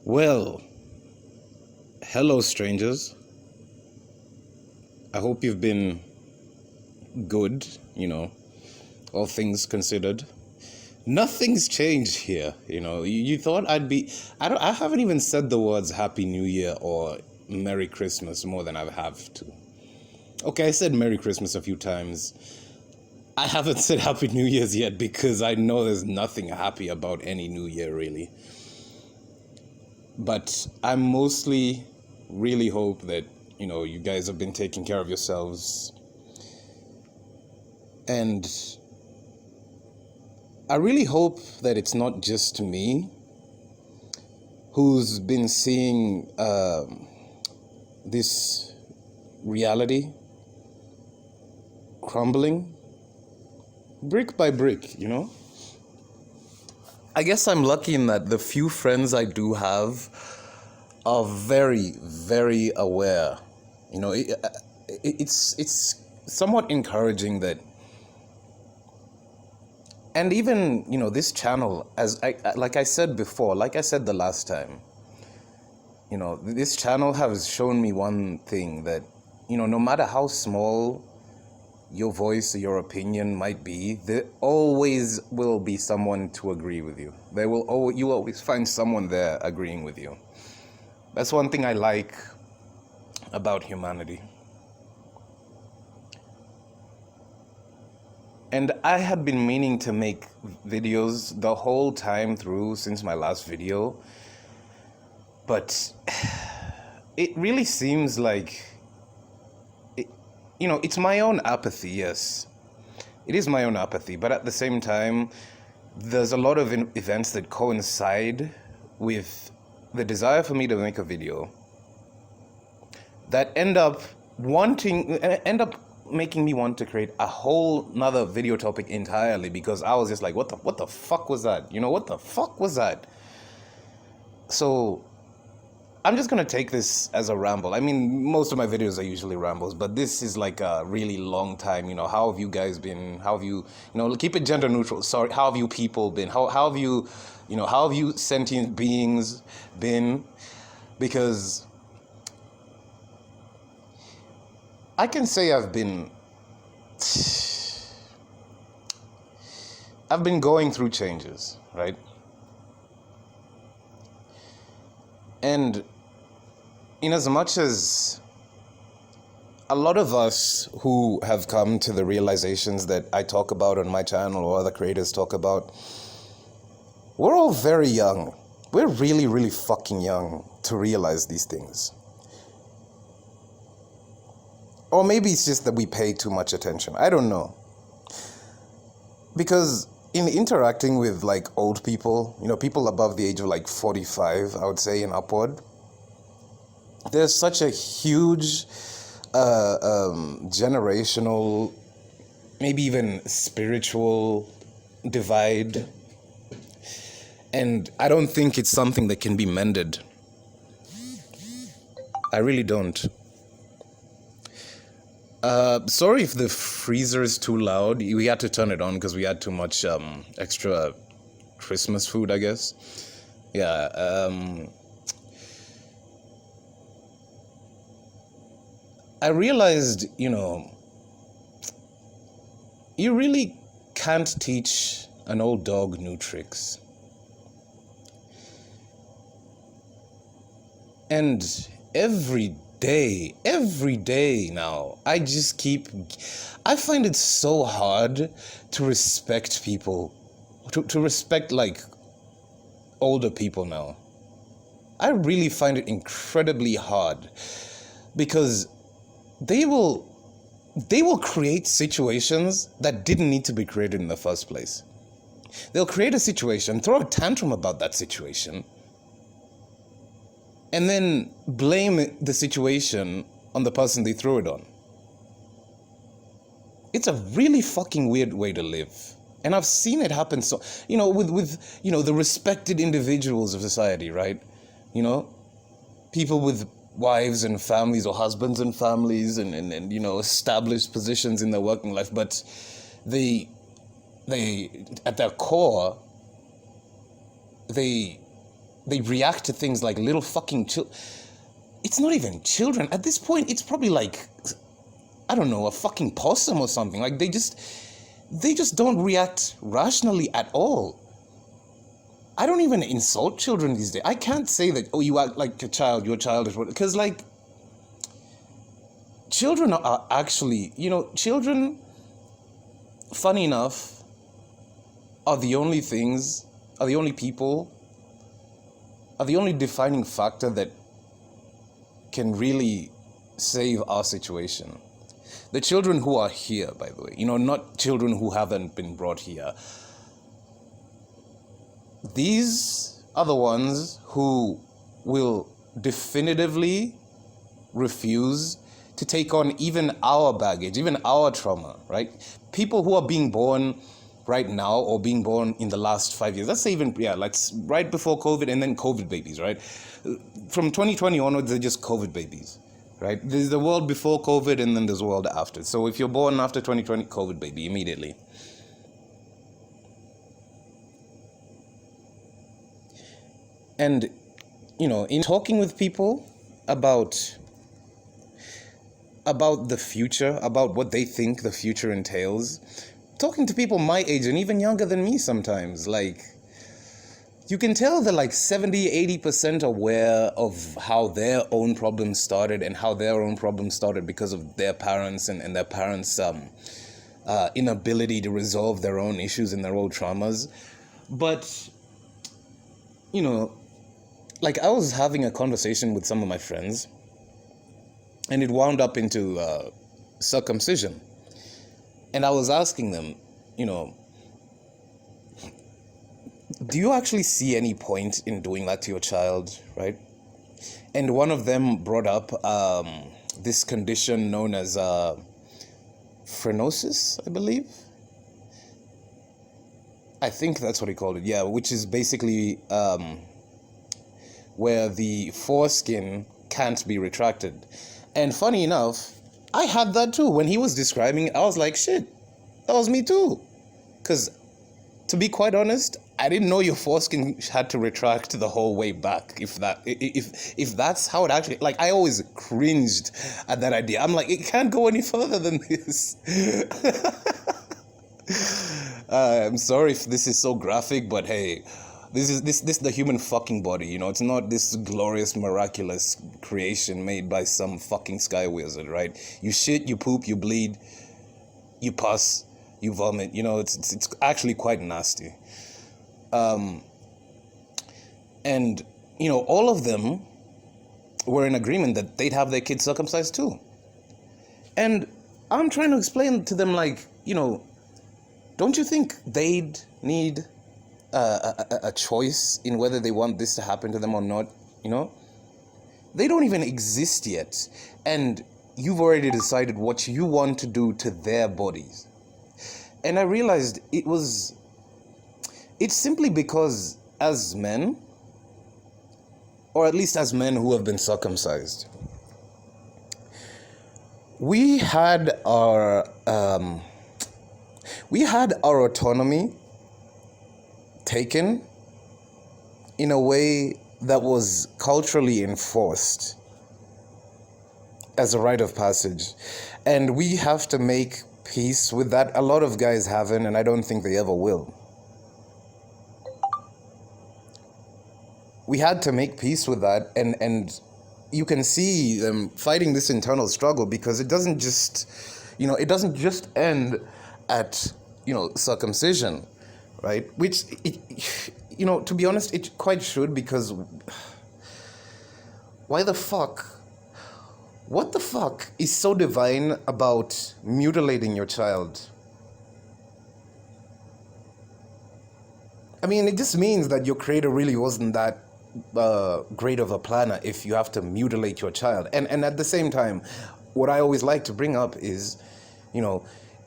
Well, hello, strangers. I hope you've been good, all things considered. Nothing's changed here, You thought I'd be. I haven't even said the words Happy New Year or Merry Christmas more than I have to. Okay, I said Merry Christmas a few times. I haven't said Happy New Year's yet because I know there's nothing happy about any New Year, really. But I mostly really hope that, you guys have been taking care of yourselves. And I really hope that it's not just me who's been seeing this reality crumbling brick by brick, I guess I'm lucky in that the few friends I do have are very, very aware. It's somewhat encouraging that, and even this channel, like I said before, like I said the last time, this channel has shown me one thing that no matter how small your voice or your opinion might be, there always will be someone to agree with you. You always find someone there agreeing with you. That's one thing I like about humanity. And I had been meaning to make videos the whole time through since my last video, but it really seems like it's my own apathy, yes. It is my own apathy, but at the same time, there's a lot of events that coincide with the desire for me to make a video that end up making me want to create a whole nother video topic entirely, because I was just like, what the fuck was that? What the fuck was that? So I'm just going to take this as a ramble. I mean, most of my videos are usually rambles, but this is like a really long time. How have you guys been? How have you, keep it gender neutral. Sorry, how have you people been? How have you, how have you sentient beings been? Because I can say I've been going through changes, right? And in as much as a lot of us who have come to the realizations that I talk about on my channel or other creators talk about, we're all very young. We're really, really fucking young to realize these things. Or maybe it's just that we pay too much attention. I don't know. Because in interacting with like old people, people above the age of like 45, I would say, and upward, there's such a huge generational, maybe even spiritual divide. And I don't think it's something that can be mended. I really don't. Sorry if the freezer is too loud. We had to turn it on because we had too much extra Christmas food, I guess. Yeah. I realized, you really can't teach an old dog new tricks. And every day now, I find it so hard to respect people, to respect like older people now. I really find it incredibly hard because they will create situations that didn't need to be created in the first place. They'll create a situation, throw a tantrum about that situation, and then blame the situation on the person they threw it on. It's a really fucking weird way to live. And I've seen it happen so, with the respected individuals of society, right? People with wives and families, or husbands and families, and established positions in their working life, but they at their core, they they react to things like little fucking it's not even children. At this point, it's probably like, I don't know, a fucking possum or something. Like, they just don't react rationally at all. I don't even insult children these days. I can't say that, oh, you act like a child, you're childish. Because, like, children are actually, children, funny enough, are the only people, are the only defining factor that can really save our situation. The children who are here, by the way, not children who haven't been brought here. These are the ones who will definitively refuse to take on even our baggage, even our trauma, right? People who are being born right now or being born in the last 5 years, let's say even, like right before COVID and then COVID babies, right? From 2020 onwards, they're just COVID babies, right? There's the world before COVID and then there's the world after. So if you're born after 2020, COVID baby, immediately. And, in talking with people about the future, about what they think the future entails, talking to people my age and even younger than me sometimes, like, you can tell they're like 70-80% aware of how their own problems started and how their own problems started because of their parents and their parents' inability to resolve their own issues and their own traumas. But, like, I was having a conversation with some of my friends, and it wound up into circumcision. And I was asking them, do you actually see any point in doing that to your child, right? And one of them brought up this condition known as phrenolosis, I believe. I think that's what he called it, yeah, which is basically where the foreskin can't be retracted. And funny enough, I had that too. When he was describing it, I was like, shit, that was me too. Because, to be quite honest, I didn't know your foreskin had to retract the whole way back. If that's how it actually, like, I always cringed at that idea. I'm like, it can't go any further than this. I'm sorry if this is so graphic, but hey, this is the human fucking body, it's not this glorious, miraculous creation made by some fucking sky wizard, right? You shit, you poop, you bleed, you pus, you vomit, it's actually quite nasty. And, all of them were in agreement that they'd have their kids circumcised too. And I'm trying to explain to them, like, don't you think they'd need a choice in whether they want this to happen to them or not? They don't even exist yet, and you've already decided what you want to do to their bodies. And I realized it's simply because as men, or at least as men who have been circumcised, we had our autonomy taken in a way that was culturally enforced as a rite of passage. And we have to make peace with that. A lot of guys haven't, and I don't think they ever will. We had to make peace with that, and you can see them fighting this internal struggle, because it doesn't just end at, circumcision, right? Which, to be honest, it quite should, because what the fuck is so divine about mutilating your child? I mean, it just means that your creator really wasn't that great of a planner if you have to mutilate your child. And at the same time, what I always like to bring up is,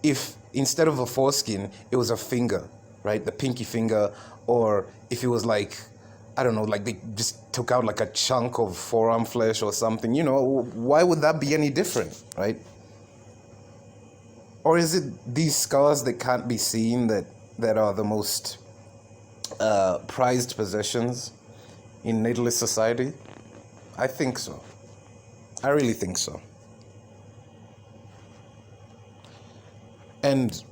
if instead of a foreskin, it was a finger, right? The pinky finger, or if it was like, I don't know, like they just took out like a chunk of forearm flesh or something, why would that be any different, right? Or is it these scars that can't be seen that are the most prized possessions in natalist society? I think so. I really think so. And,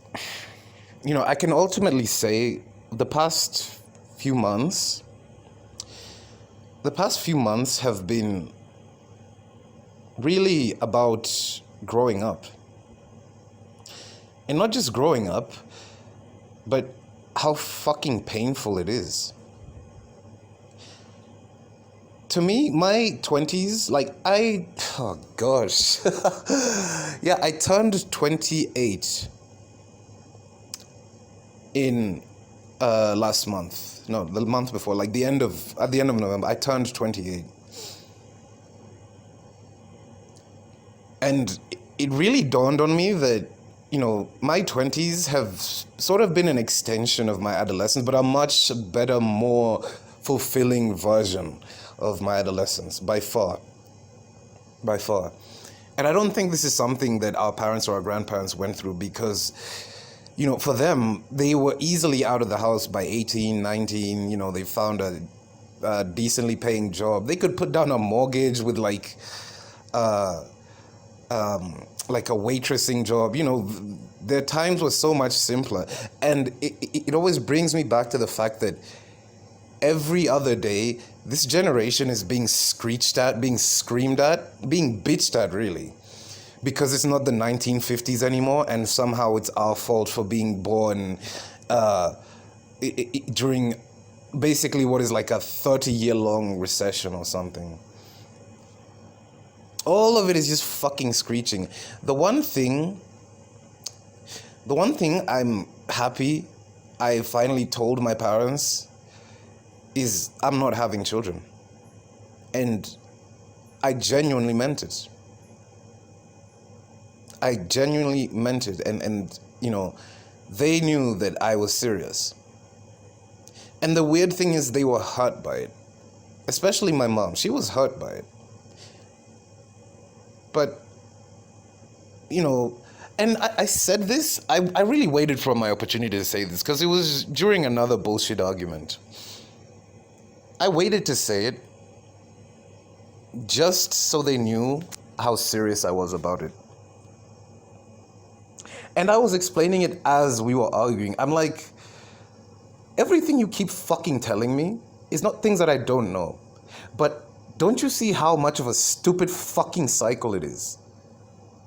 I can ultimately say the past few months have been really about growing up. And not just growing up, but how fucking painful it is. To me, my 20s, oh gosh. Yeah, I turned 28 in last month. No, the month before, at the end of November, I turned 28. And it really dawned on me that, my 20s have sort of been an extension of my adolescence, but a much better, more fulfilling version of my adolescence, by far. By far. And I don't think this is something that our parents or our grandparents went through because, for them, they were easily out of the house by 18, 19, they found a decently paying job. They could put down a mortgage with like a waitressing job. Their times were so much simpler. And it always brings me back to the fact that every other day, this generation is being screeched at, being screamed at, being bitched at, really. Because it's not the 1950s anymore, and somehow it's our fault for being born during basically what is like a 30-year-long recession or something. All of it is just fucking screeching. The one thing I'm happy I finally told my parents is I'm not having children. And I genuinely meant it. I genuinely meant it. And they knew that I was serious. And the weird thing is they were hurt by it. Especially my mom. She was hurt by it. But, and I said this, I really waited for my opportunity to say this because it was during another bullshit argument. I waited to say it just so they knew how serious I was about it. And I was explaining it as we were arguing. I'm like, everything you keep fucking telling me is not things that I don't know. But don't you see how much of a stupid fucking cycle it is?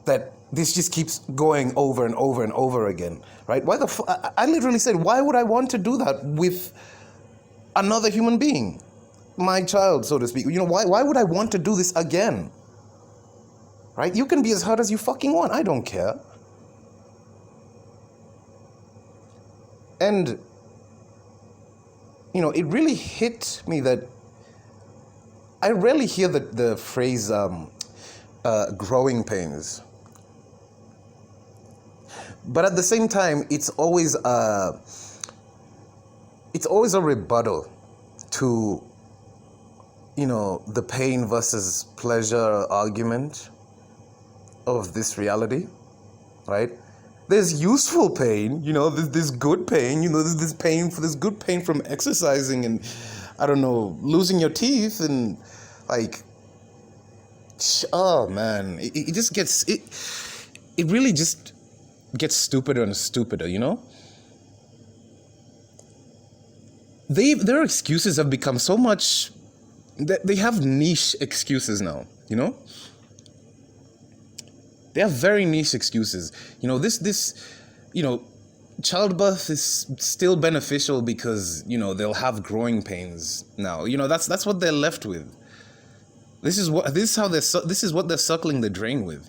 That this just keeps going over and over and over again, right? Why the I literally said, why would I want to do that with another human being? My child, so to speak. Why would I want to do this again? Right? You can be as hurt as you fucking want. I don't care. And, it really hit me that I rarely hear the phrase growing pains. But at the same time, it's always a rebuttal to, the pain versus pleasure argument of this reality, right? There's useful pain, there's good pain, there's good pain from exercising and, I don't know, losing your teeth and, oh man, it just gets, it really just gets stupider and stupider, Their excuses have become so much, they have niche excuses now, They have very niche excuses. Childbirth is still beneficial because, they'll have growing pains now. That's what they're left with. This is what they're circling the drain with,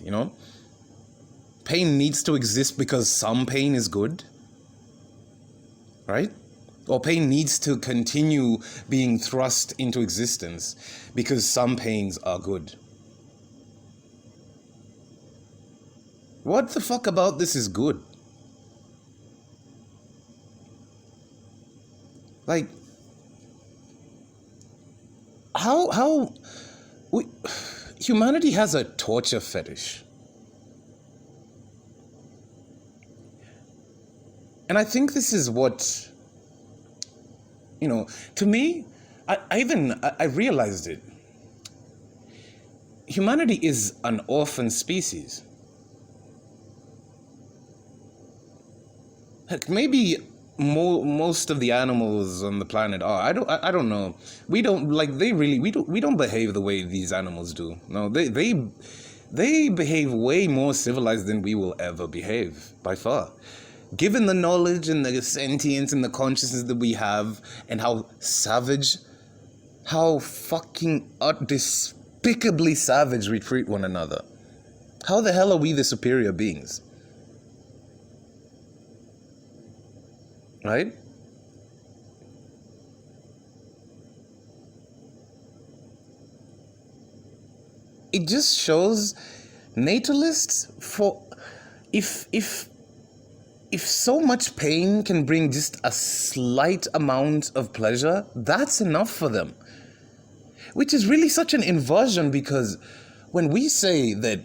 Pain needs to exist because some pain is good. Right? Or pain needs to continue being thrust into existence because some pains are good. What the fuck about this is good? Humanity has a torture fetish. And I think this is what, to me, I realized it. Humanity is an orphan species. Heck, maybe most of the animals on the planet are. I don't know. We don't like they really we don't behave the way these animals do. No, they behave way more civilized than we will ever behave by far. Given the knowledge and the sentience and the consciousness that we have, and how savage, how fucking despicably savage we treat one another. How the hell are we the superior beings? Right? It just shows natalists for if so much pain can bring just a slight amount of pleasure, that's enough for them. Which is really such an inversion, because when we say that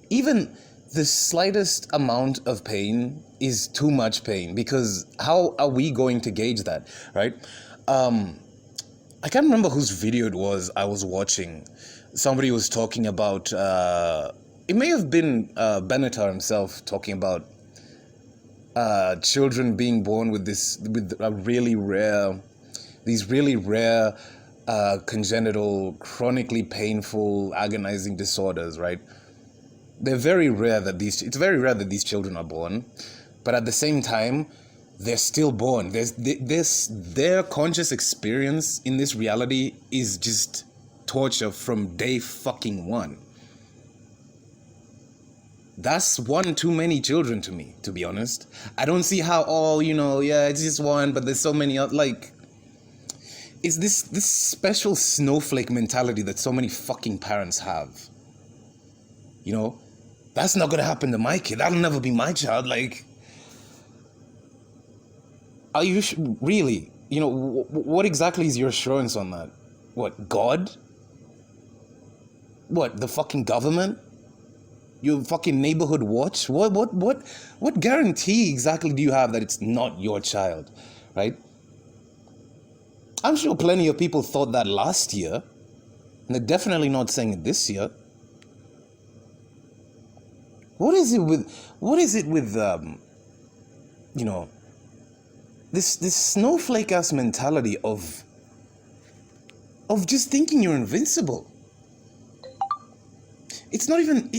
even the slightest amount of pain is too much pain, because how are we going to gauge that, right? I can't remember whose video it was I was watching. Somebody was talking about, it may have been Benatar himself talking about children being born with these really rare congenital, chronically painful, agonizing disorders, right? It's very rare that these children are born, but at the same time, they're still born. Their conscious experience in this reality is just torture from day fucking one. That's one too many children to me, to be honest. I don't see how, it's just one, but there's so many other, it's this special snowflake mentality that so many fucking parents have. That's not gonna happen to my kid. That'll never be my child. Are you really? What exactly is your assurance on that? What, God? What, the fucking government? Your fucking neighborhood watch? What guarantee exactly do you have that it's not your child, right? I'm sure plenty of people thought that last year, and they're definitely not saying it this year. What is it with this snowflake ass mentality of just thinking you're invincible? It's not even,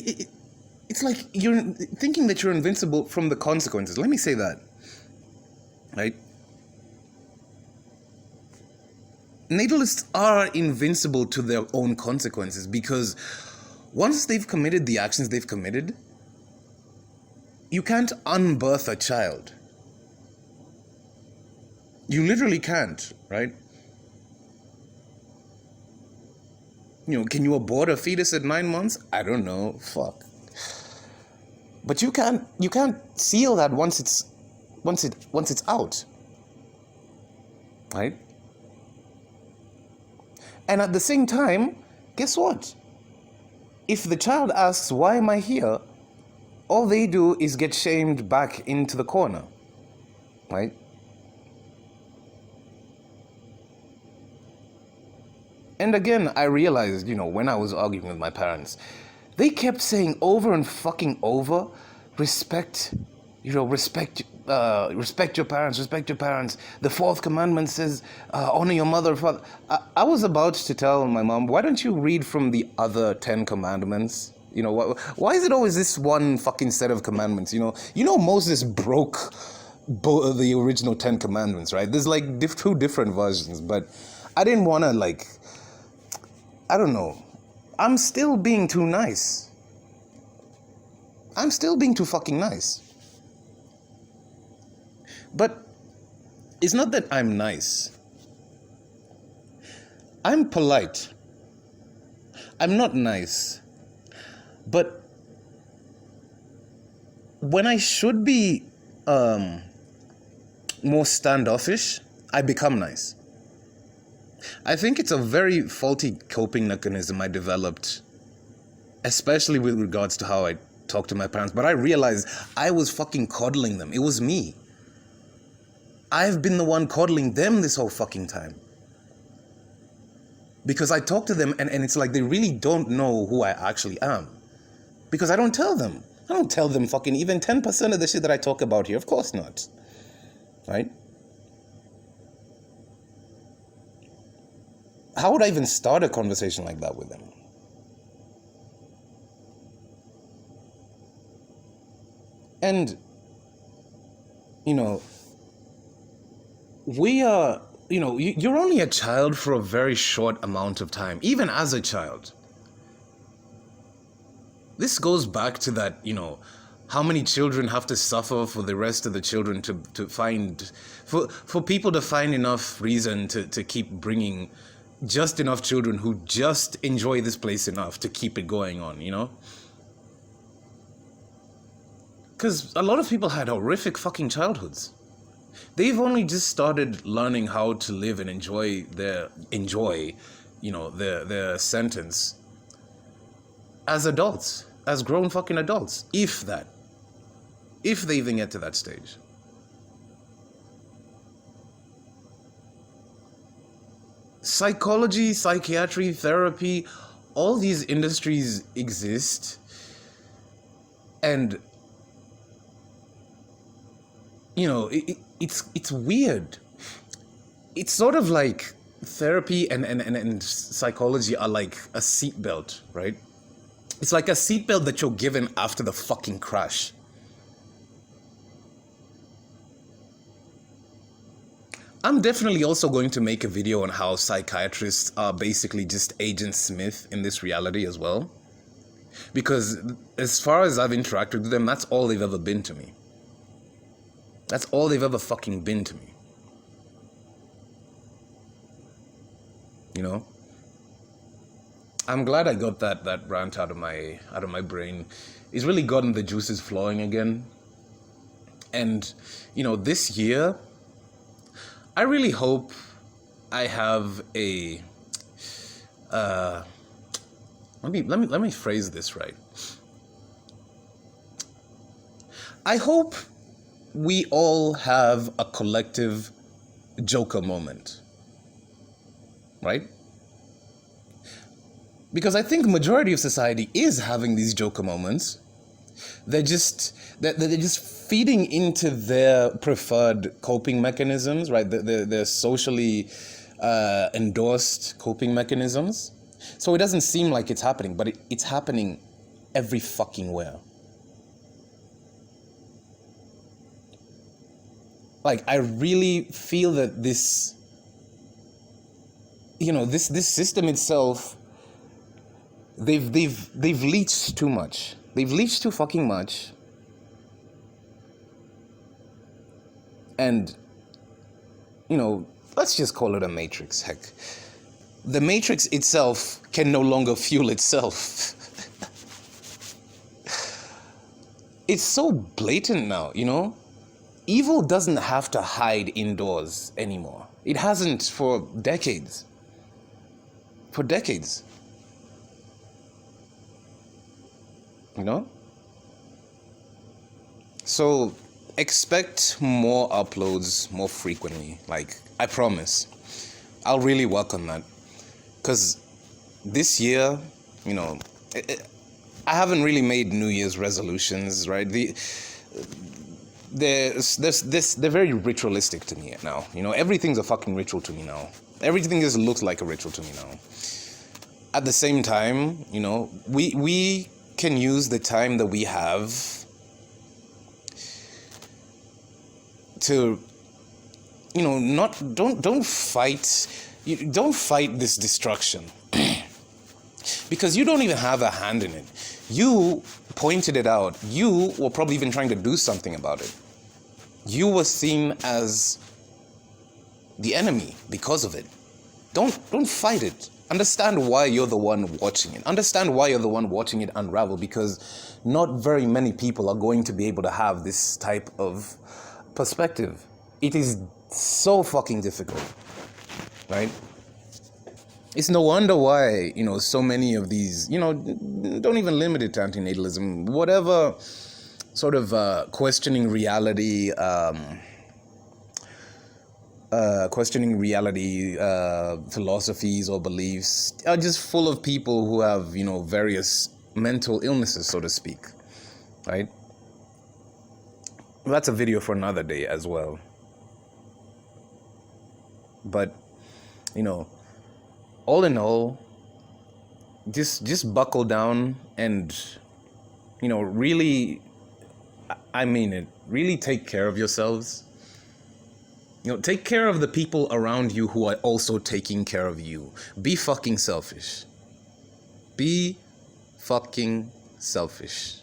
it's like you're thinking that you're invincible from the consequences. Let me say that, right? Natalists are invincible to their own consequences, because once they've committed the actions they've committed, you can't unbirth a child. You literally can't, right? Can you abort a fetus at 9 months? I don't know. Fuck. But you can't seal that once it's out. Right? And at the same time, guess what? If the child asks, why am I here? All they do is get shamed back into the corner. Right? And again, I realized, when I was arguing with my parents, they kept saying over and fucking over, respect your parents, respect your parents. The fourth commandment says, honor your mother and father. I was about to tell my mom, why don't you read from the other 10 commandments? Why is it always this one fucking set of commandments? Moses broke the original 10 commandments, right? There's two different versions, but I didn't want to I don't know. I'm still being too nice. I'm still being too fucking nice. But it's not that I'm nice. I'm polite. I'm not nice. But when I should be more standoffish, I become nice. I think it's a very faulty coping mechanism I developed, especially with regards to how I talk to my parents. But I realized I was fucking coddling them. It was me. I've been the one coddling them this whole fucking time. Because I talk to them and it's like they really don't know who I actually am. Because I don't tell them. I don't tell them fucking even 10% of the shit that I talk about here. Of course not. Right? How would I even start a conversation like that with them? And, you know, we are, you know, you're only a child for a very short amount of time, even as a child. This goes back to that, you know, how many children have to suffer for the rest of the children to find, for people to find enough reason to keep bringing just enough children who just enjoy this place enough to keep it going on, you know? Because a lot of people had horrific fucking childhoods. They've only just started learning how to live and enjoy their sentence as adults, as grown fucking adults, if they even get to that stage. Psychology, psychiatry, therapy, all these industries exist, and you know, it's weird. It's sort of like therapy and psychology are like a seatbelt, right? It's like a seatbelt that you're given after the fucking crash. I'm definitely also going to make a video on how psychiatrists are basically just Agent Smith in this reality as well. Because as far as I've interacted with them, that's all they've ever been to me. That's all they've ever fucking been to me. You know? I'm glad I got that rant out of my brain. It's really gotten the juices flowing again. And, you know, this year, I really hope I have a let me phrase this right. I hope we all have a collective Joker moment. Right? Because I think majority of society is having these Joker moments. They're just feeding into their preferred coping mechanisms, right? They're socially endorsed coping mechanisms. So it doesn't seem like it's happening, but it's happening every fucking where. Like, I really feel that this, you know, this system itself, they've leached too much. They've leached too fucking much. And, you know, let's just call it a matrix, heck. The matrix itself can no longer fuel itself. It's so blatant now, you know? Evil doesn't have to hide indoors anymore. It hasn't for decades. For decades. You know? So expect more uploads more frequently. Like, I promise. I'll really work on that. Because this year, you know, I haven't really made New Year's resolutions, right? They're very ritualistic to me now. You know, everything's a fucking ritual to me now. Everything just looks like a ritual to me now. At the same time, you know, we can use the time that we have to, you know, don't fight this destruction. Because you don't even have a hand in it. You pointed it out. You were probably even trying to do something about it. You were seen as the enemy because of it. Don't fight it. Understand why you're the one watching it. Understand why you're the one watching it unravel, because not very many people are going to be able to have this type of perspective. It is so fucking difficult, right? It's no wonder why, you know, so many of these, you know, don't even limit it to antinatalism, whatever sort of questioning reality, questioning reality, philosophies or beliefs are just full of people who have, various mental illnesses, so to speak, right? That's a video for another day as well. But, all in all, just buckle down and, really, I mean it, really take care of yourselves. Take care of the people around you who are also taking care of you. Be fucking selfish. Be fucking selfish.